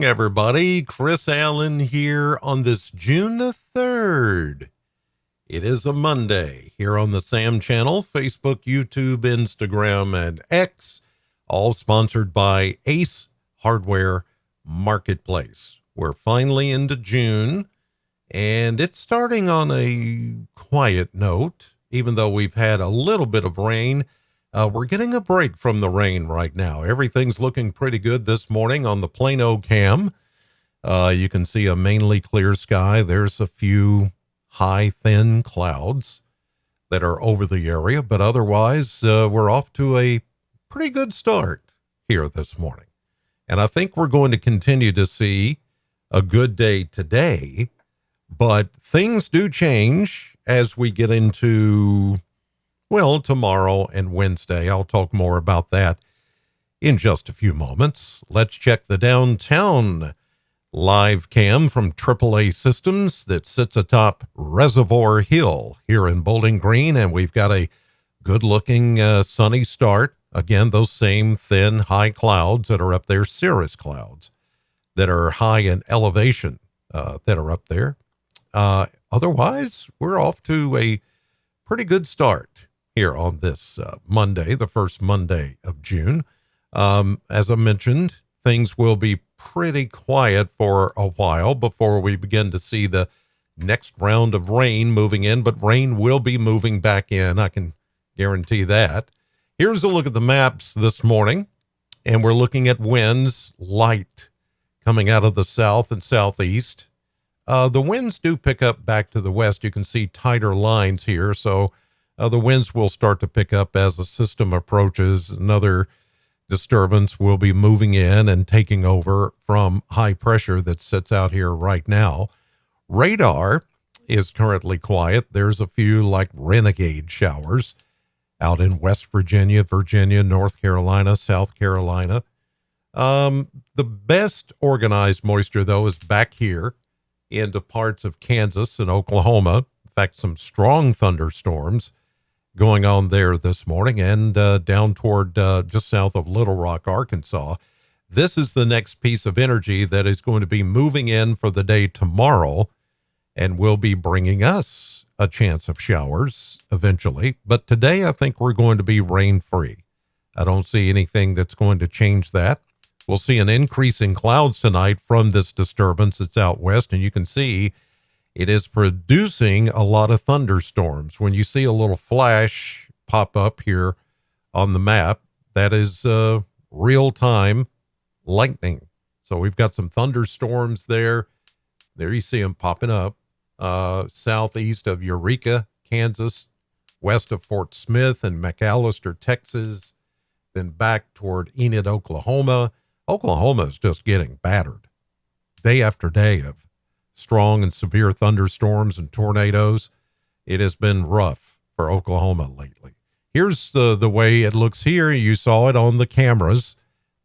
Everybody, Chris Allen here on this June the 3rd. It is a Monday here on the Sam channel, Facebook, YouTube, Instagram, and X, all sponsored by Ace Hardware Marketplace. We're finally into June, and it's starting on a quiet note, even though we've had a little bit of rain. We're getting a break from the rain right now. Everything's looking pretty good this morning on the Plano cam. You can see a mainly clear sky. There's a few high, thin clouds that are over the area, but otherwise, we're off to a pretty good start here this morning. And I think we're going to continue to see a good day today, but things do change as we get into tomorrow and Wednesday. I'll talk more about that in just a few moments. Let's check the downtown live cam from AAA Systems that sits atop Reservoir Hill here in Bowling Green, and we've got a good-looking sunny start. Again, those same thin, high clouds that are up there, cirrus clouds that are high in elevation that are up there. Otherwise, we're off to a pretty good start here on this Monday, the first Monday of June. As I mentioned, things will be pretty quiet for a while before we begin to see the next round of rain moving in, but rain will be moving back in. I can guarantee that. Here's a look at the maps this morning, and we're looking at winds light coming out of the south and southeast. The winds do pick up back to the west. You can see tighter lines here, so the winds will start to pick up as the system approaches. Another disturbance will be moving in and taking over from high pressure that sits out here right now. Radar is currently quiet. There's a few like renegade showers out in West Virginia, North Carolina, South Carolina. The best organized moisture, though, is back here into parts of Kansas and Oklahoma. In fact, some strong thunderstorms going on there this morning, and down toward just south of Little Rock, Arkansas. This is the next piece of energy that is going to be moving in for the day tomorrow and will be bringing us a chance of showers eventually. But today, I think we're going to be rain-free. I don't see anything that's going to change that. We'll see an increase in clouds tonight from this disturbance that's out west, and you can see it is producing a lot of thunderstorms. When you see a little flash pop up here on the map, that is real-time lightning. So we've got some thunderstorms there. There you see them popping up southeast of Eureka, Kansas, west of Fort Smith and McAllister, Texas, then back toward Enid, Oklahoma. Oklahoma is just getting battered day after day of strong and severe thunderstorms and tornadoes. It has been rough for Oklahoma lately. Here's the way it looks here. You saw it on the cameras.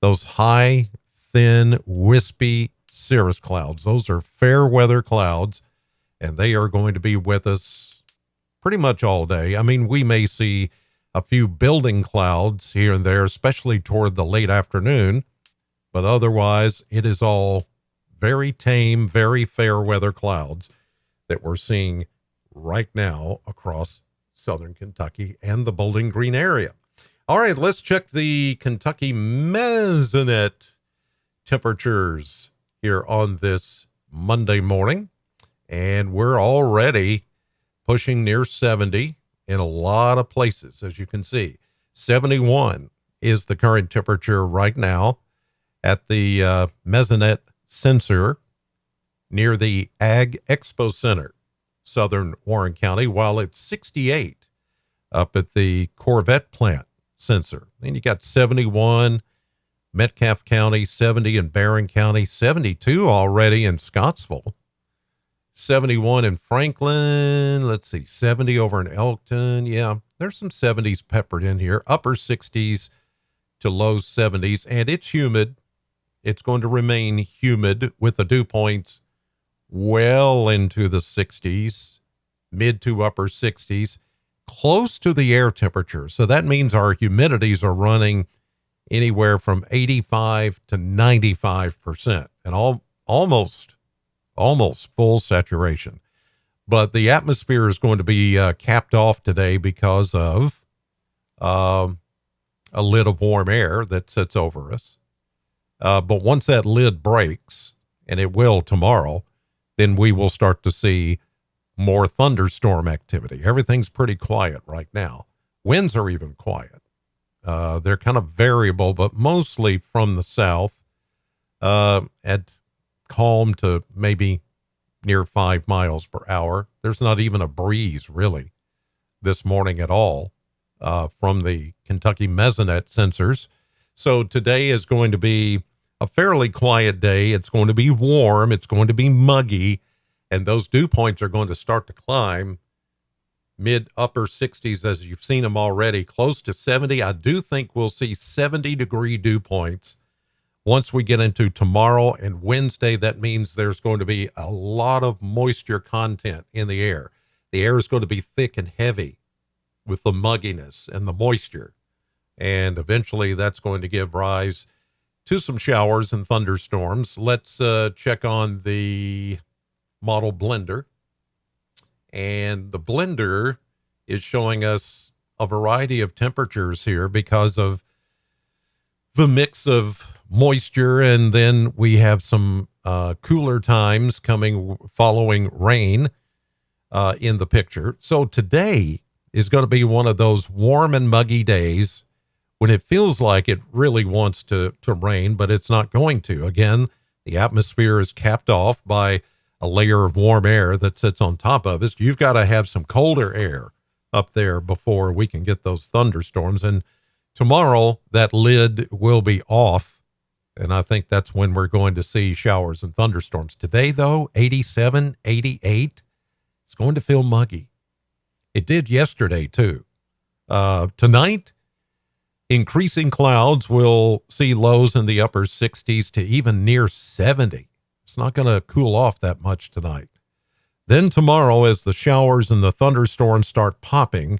Those high, thin, wispy cirrus clouds. Those are fair weather clouds, and they are going to be with us pretty much all day. I mean, we may see a few building clouds here and there, especially toward the late afternoon, but otherwise it is all very tame, very fair weather clouds that we're seeing right now across southern Kentucky and the Bowling Green area. All right, let's check the Kentucky mesonet temperatures here on this Monday morning. And we're already pushing near 70 in a lot of places, as you can see. 71 is the current temperature right now at the mesonet sensor near the Ag Expo Center, southern Warren County, while it's 68 up at the Corvette plant sensor. Then you got 71 Metcalfe County, 70 in Barron County, 72 already in Scottsville, 71 in Franklin. Let's see, 70 over in Elkton. Yeah, there's some 70s peppered in here, upper 60s to low 70s, and it's humid. It's going to remain humid with the dew points well into the 60s, mid to upper 60s, close to the air temperature. So that means our humidities are running anywhere from 85 to 95%, and almost full saturation. But the atmosphere is going to be capped off today because of a lid of warm air that sits over us. But once that lid breaks, and it will tomorrow, then we will start to see more thunderstorm activity. Everything's pretty quiet right now. Winds are even quiet. They're kind of variable, but mostly from the south at calm to maybe near 5 miles per hour. There's not even a breeze really this morning at all from the Kentucky Mesonet sensors. So today is going to be a fairly quiet day. It's going to be warm. It's going to be muggy. And those dew points are going to start to climb mid-upper 60s, as you've seen them already, close to 70. I do think we'll see 70-degree dew points once we get into tomorrow and Wednesday. That means there's going to be a lot of moisture content in the air. The air is going to be thick and heavy with the mugginess and the moisture. And eventually that's going to give rise to some showers and thunderstorms. Let's check on the model blender. And the blender is showing us a variety of temperatures here because of the mix of moisture. And then we have some cooler times coming following rain in the picture. So today is going to be one of those warm and muggy days when it feels like it really wants to rain, but it's not going to. Again, the atmosphere is capped off by a layer of warm air that sits on top of us. You've got to have some colder air up there before we can get those thunderstorms. And tomorrow that lid will be off, and I think that's when we're going to see showers and thunderstorms. Today, though, 87, 88, it's going to feel muggy. It did yesterday, too. Tonight, increasing clouds will see lows in the upper 60s to even near 70. It's not going to cool off that much tonight. Then tomorrow, as the showers and the thunderstorms start popping,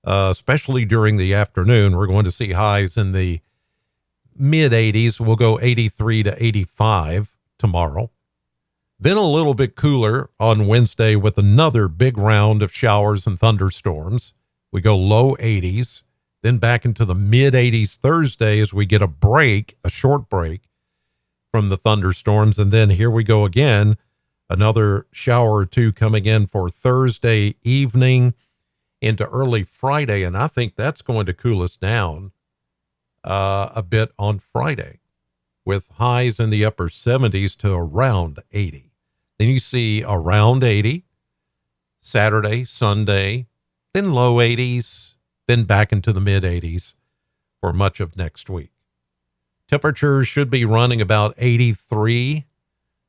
especially during the afternoon, we're going to see highs in the mid-80s. We'll go 83 to 85 tomorrow. Then a little bit cooler on Wednesday with another big round of showers and thunderstorms. We go low 80s, then back into the mid-80s Thursday as we get a short break from the thunderstorms. And then here we go again, another shower or two coming in for Thursday evening into early Friday. And I think that's going to cool us down a bit on Friday with highs in the upper 70s to around 80. Then you see around 80 Saturday, Sunday, then low 80s, then back into the mid 80s for much of next week. Temperatures should be running about 83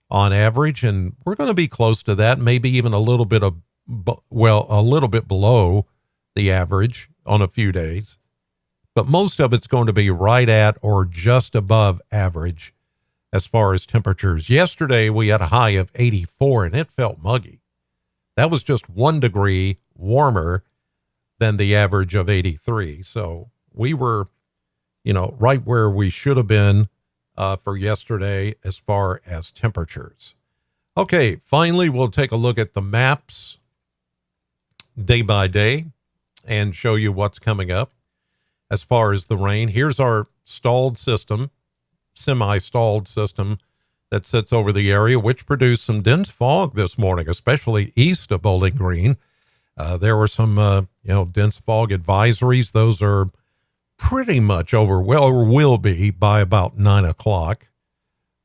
on average, and we're going to be close to that, maybe even a little bit below the average on a few days. But most of it's going to be right at or just above average as far as temperatures. Yesterday, we had a high of 84, and it felt muggy. That was just 1 degree warmer than the average of 83. So we were, right where we should have been for yesterday as far as temperatures. Okay, finally, we'll take a look at the maps day by day and show you what's coming up as far as the rain. Here's our semi-stalled system that sits over the area, which produced some dense fog this morning, especially east of Bowling Green. There were some, dense fog advisories. Those are pretty much over, or will be by about 9 o'clock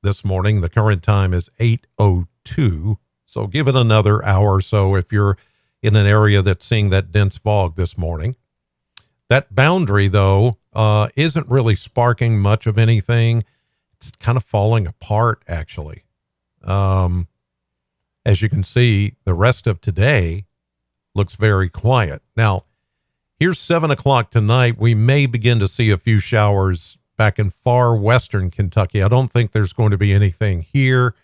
this morning. The current time is 8:02. So give it another hour or so if you're in an area that's seeing that dense fog this morning. That boundary, though, isn't really sparking much of anything. It's kind of falling apart, actually. As you can see, the rest of today looks very quiet. Now, here's 7 o'clock tonight. We may begin to see a few showers back in far western Kentucky. I don't think there's going to be anything here.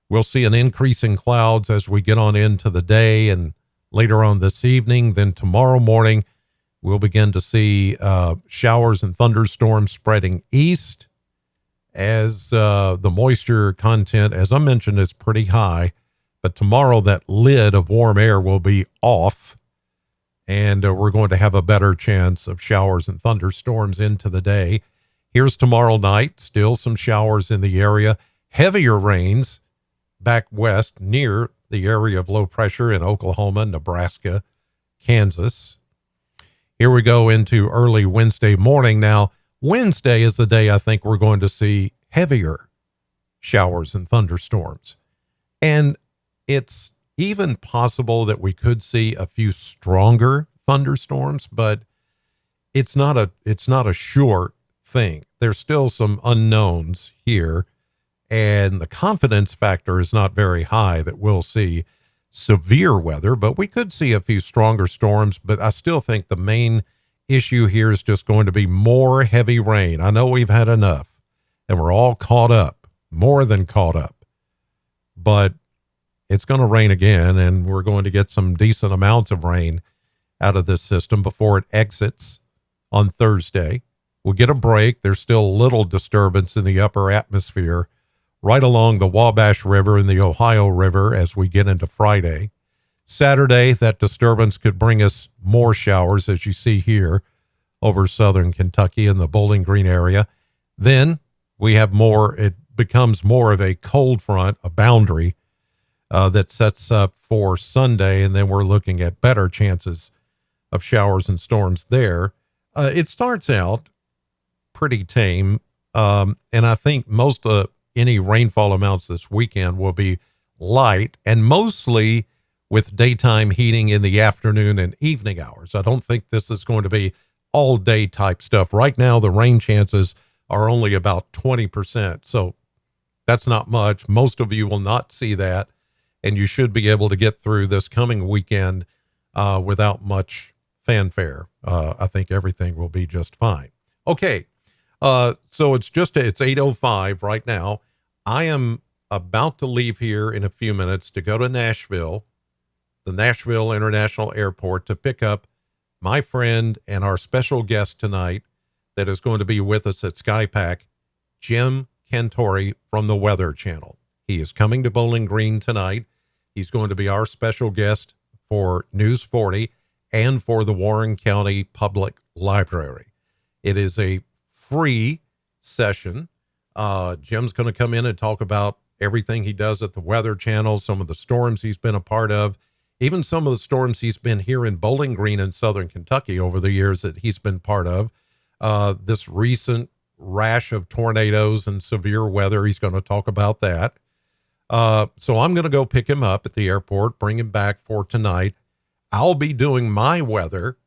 We'll see an increase in clouds as we get on into the day and later on this evening. Then tomorrow morning, We'll begin to see showers and thunderstorms spreading east as the moisture content, as I mentioned, is pretty high. But tomorrow, that lid of warm air will be off, and we're going to have a better chance of showers and thunderstorms into the day. Here's tomorrow night, still some showers in the area, heavier rains back west near the area of low pressure in Oklahoma, Nebraska, Kansas. Here we go into early Wednesday morning. Now, Wednesday is the day I think we're going to see heavier showers and thunderstorms. And it's even possible that we could see a few stronger thunderstorms, but it's not a sure thing. There's still some unknowns here, and the confidence factor is not very high that we'll see severe weather, but we could see a few stronger storms. But I still think the main issue here is just going to be more heavy rain. I know we've had enough and we're all caught up, more than caught up, but it's going to rain again, and we're going to get some decent amounts of rain out of this system before it exits on Thursday. We'll get a break. There's still a little disturbance in the upper atmosphere right along the Wabash River and the Ohio River as we get into Friday. Saturday, that disturbance could bring us more showers, as you see here, over southern Kentucky and the Bowling Green area. Then we have more, it becomes more of a cold front, a boundary that sets up for Sunday, and then we're looking at better chances of showers and storms there. It starts out pretty tame, and I think most of any rainfall amounts this weekend will be light and mostly with daytime heating in the afternoon and evening hours. I don't think this is going to be all day type stuff. Right now, the rain chances are only about 20%, so that's not much. Most of you will not see that, and you should be able to get through this coming weekend without much fanfare. I think everything will be just fine. Okay, so it's 8:05 right now. I am about to leave here in a few minutes to go to Nashville, the Nashville International Airport, to pick up my friend and our special guest tonight that is going to be with us at SkyPack, Jim Cantore from the Weather Channel. He is coming to Bowling Green tonight. He's going to be our special guest for News 40 and for the Warren County Public Library. It is a free session. Jim's going to come in and talk about everything he does at the Weather Channel, some of the storms he's been a part of, even some of the storms he's been here in Bowling Green in southern Kentucky over the years that he's been part of. This recent rash of tornadoes and severe weather, he's going to talk about that. So I'm going to go pick him up at the airport, bring him back for tonight. I'll be doing my weather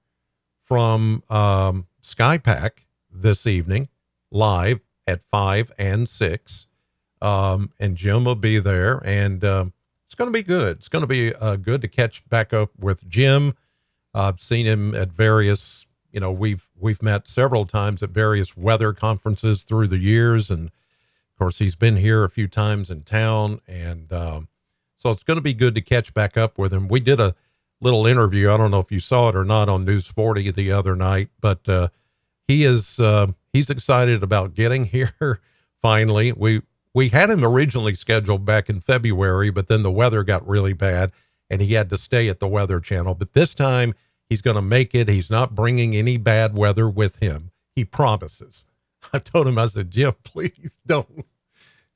from SkyPack this evening, live at 5 and 6. And Jim will be there, and it's going to be good. It's going to be good to catch back up with Jim. I've seen him at various, we've met several times at various weather conferences through the years, and of course he's been here a few times in town, and so it's going to be good to catch back up with him. We did a little interview. I don't know if you saw it or not on News 40 the other night, but he's excited about getting here. Finally, we had him originally scheduled back in February, but then the weather got really bad and he had to stay at the Weather Channel. But this time he's going to make it. He's not bringing any bad weather with him. He promises. I told him, I said, Jim, please don't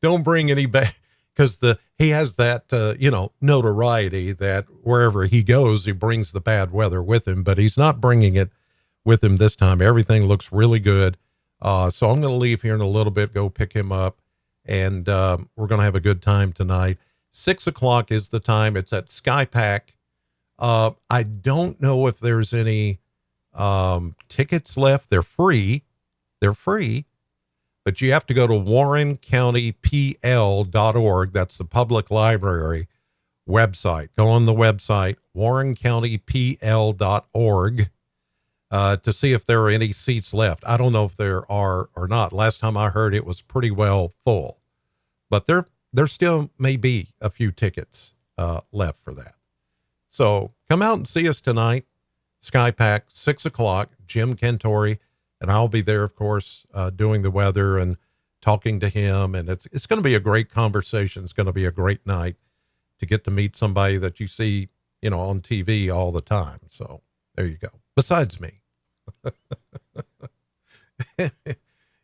bring any bad, because he has that, notoriety that wherever he goes, he brings the bad weather with him, but he's not bringing it with him this time. Everything looks really good. So I'm going to leave here in a little bit, go pick him up, and we're going to have a good time tonight. 6 o'clock is the time. It's at SkyPack. I don't know if there's any tickets left. They're free, but you have to go to warrencountypl.org. That's the public library website. Go on the website, warrencountypl.org, to see if there are any seats left. I don't know if there are or not. Last time I heard, it was pretty well full, but there still may be a few tickets left for that. So come out and see us tonight. SkyPack, 6 o'clock, Jim Cantori, and I'll be there, of course, doing the weather and talking to him. And it's going to be a great conversation. It's going to be a great night to get to meet somebody that you see, on TV all the time. So there you go. Besides me.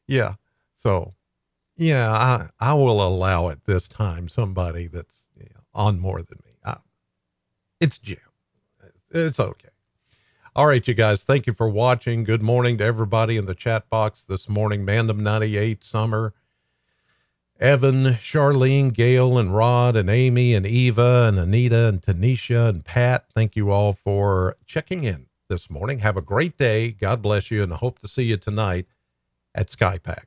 Yeah. So yeah, I will allow it this time. Somebody that's on more than me. It's Jim. It's okay. All right, you guys, thank you for watching. Good morning to everybody in the chat box this morning. Mandem 98, Summer, Evan, Charlene, Gail, and Rod, and Amy, and Eva, and Anita, and Tanisha, and Pat. Thank you all for checking in this morning. Have a great day. God bless you, and I hope to see you tonight at SkyPack.